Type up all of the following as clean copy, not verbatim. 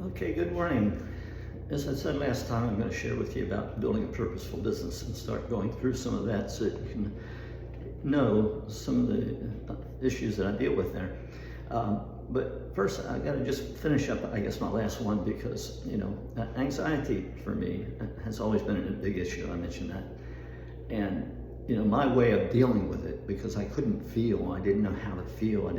Okay, good morning. As I said last time, I'm going to share with you about building a purposeful business and start going through some of that so that you can know some of the issues that I deal with there. But first, I got to just finish up, I guess, my last one because, anxiety for me has always been a big issue. I mentioned that. And my way of dealing with it, because I couldn't feel, I didn't know how to feel,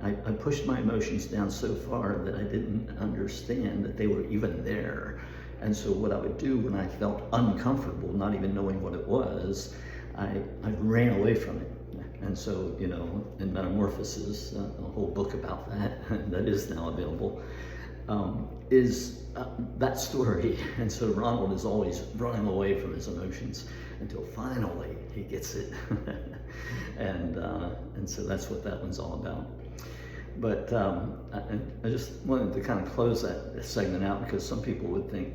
I pushed my emotions down so far that I didn't understand that they were even there. And so what I would do when I felt uncomfortable, not even knowing what it was, I ran away from it. And so, in Metamorphosis, a whole book about that, that is now available, is that story. And so Ronald is always running away from his emotions until finally he gets it. and so that's what that one's all about. But I just wanted to kind of close that segment out because some people would think,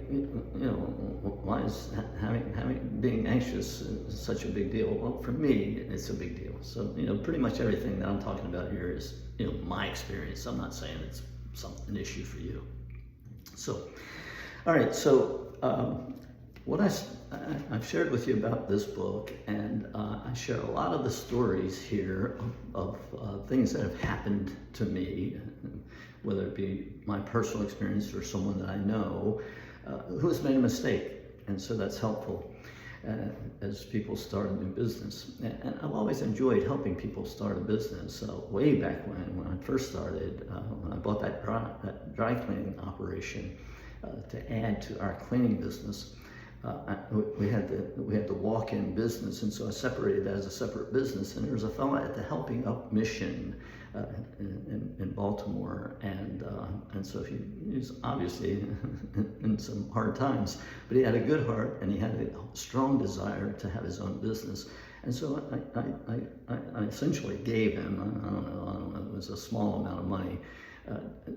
why is being anxious such a big deal? Well, for me, it's a big deal. So, pretty much everything that I'm talking about here is, my experience. I'm not saying it's an issue for you. So, all right, so what I've shared with you about this book, and I share a lot of the stories here of things that have happened to me, whether it be my personal experience or someone that I know who has made a mistake. And so that's helpful as people start a new business. And I've always enjoyed helping people start a business. Way back when I first started, when I bought that dry cleaning operation to add to our cleaning business, we had the walk-in business, and so I separated that as a separate business. And there was a fellow at the Helping Up Mission in Baltimore, and so he's obviously in some hard times, but he had a good heart and he had a strong desire to have his own business. And so I essentially gave him, I don't know, it was a small amount of money,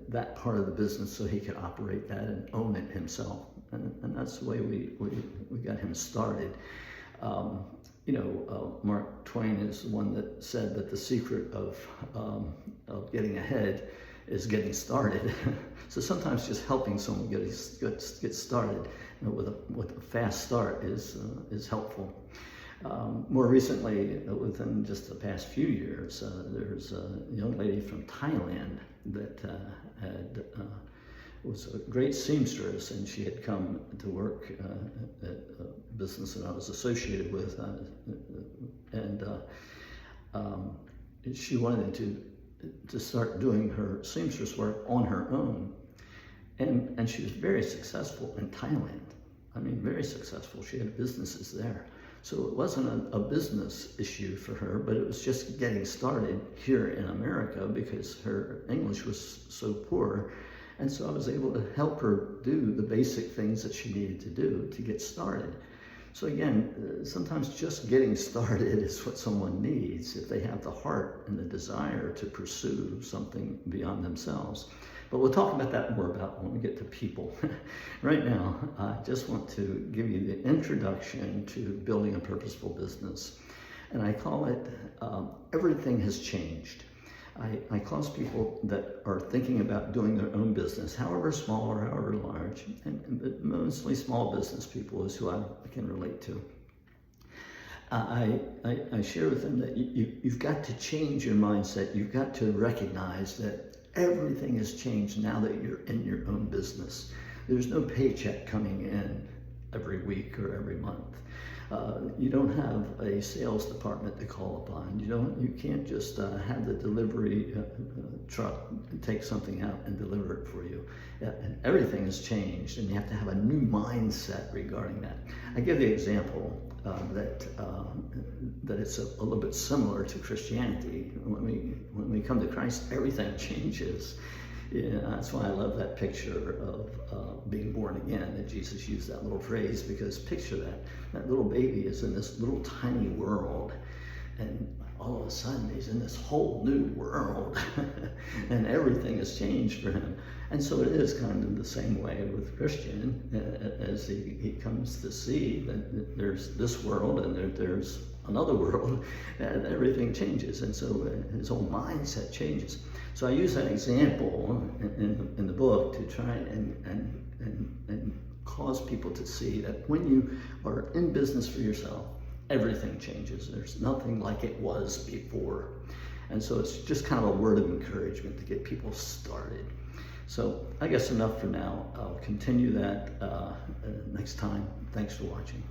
that part of the business so he could operate that and own it himself. And that's the way we got him started. Mark Twain is the one that said that the secret of getting ahead is getting started. So sometimes just helping someone get started with a fast start is helpful. More recently, within just the past few years, there's a young lady from Thailand that was a great seamstress, and she had come to work at a business that I was associated with, and she wanted to start doing her seamstress work on her own, and she was very successful in Thailand. I mean, very successful. She had businesses there. So it wasn't a business issue for her, but it was just getting started here in America because her English was so poor. And so I was able to help her do the basic things that she needed to do to get started. So again, sometimes just getting started is what someone needs if they have the heart and the desire to pursue something beyond themselves. But we'll talk about that more when we get to people. Right now, I just want to give you the introduction to building a purposeful business. And I call it, Everything Has Changed. I cause people that are thinking about doing their own business, however small or however large, but mostly small business people is who I can relate to. I share with them that you've got to change your mindset. You've got to recognize that everything has changed now that you're in your own business. There's no paycheck coming in every week or every month. You don't have a sales department to call upon. You can't just have the delivery truck take something out and deliver it for you. And everything has changed, and you have to have a new mindset regarding that. I give the example that it's a little bit similar to Christianity. When we come to Christ, everything changes. Yeah, that's why I love that picture of being born again, that Jesus used that little phrase, because picture that little baby is in this little tiny world, and all of a sudden he's in this whole new world, and everything has changed for him. And so it is kind of the same way with Christian, as he comes to see that there's this world and there's another world, and everything changes, and so his whole mindset changes. So I use that example in the book try and cause people to see that when you are in business for yourself, everything changes. There's nothing like it was before. And so it's just kind of a word of encouragement to get people started. So I guess enough for now. I'll continue that next time. Thanks for watching.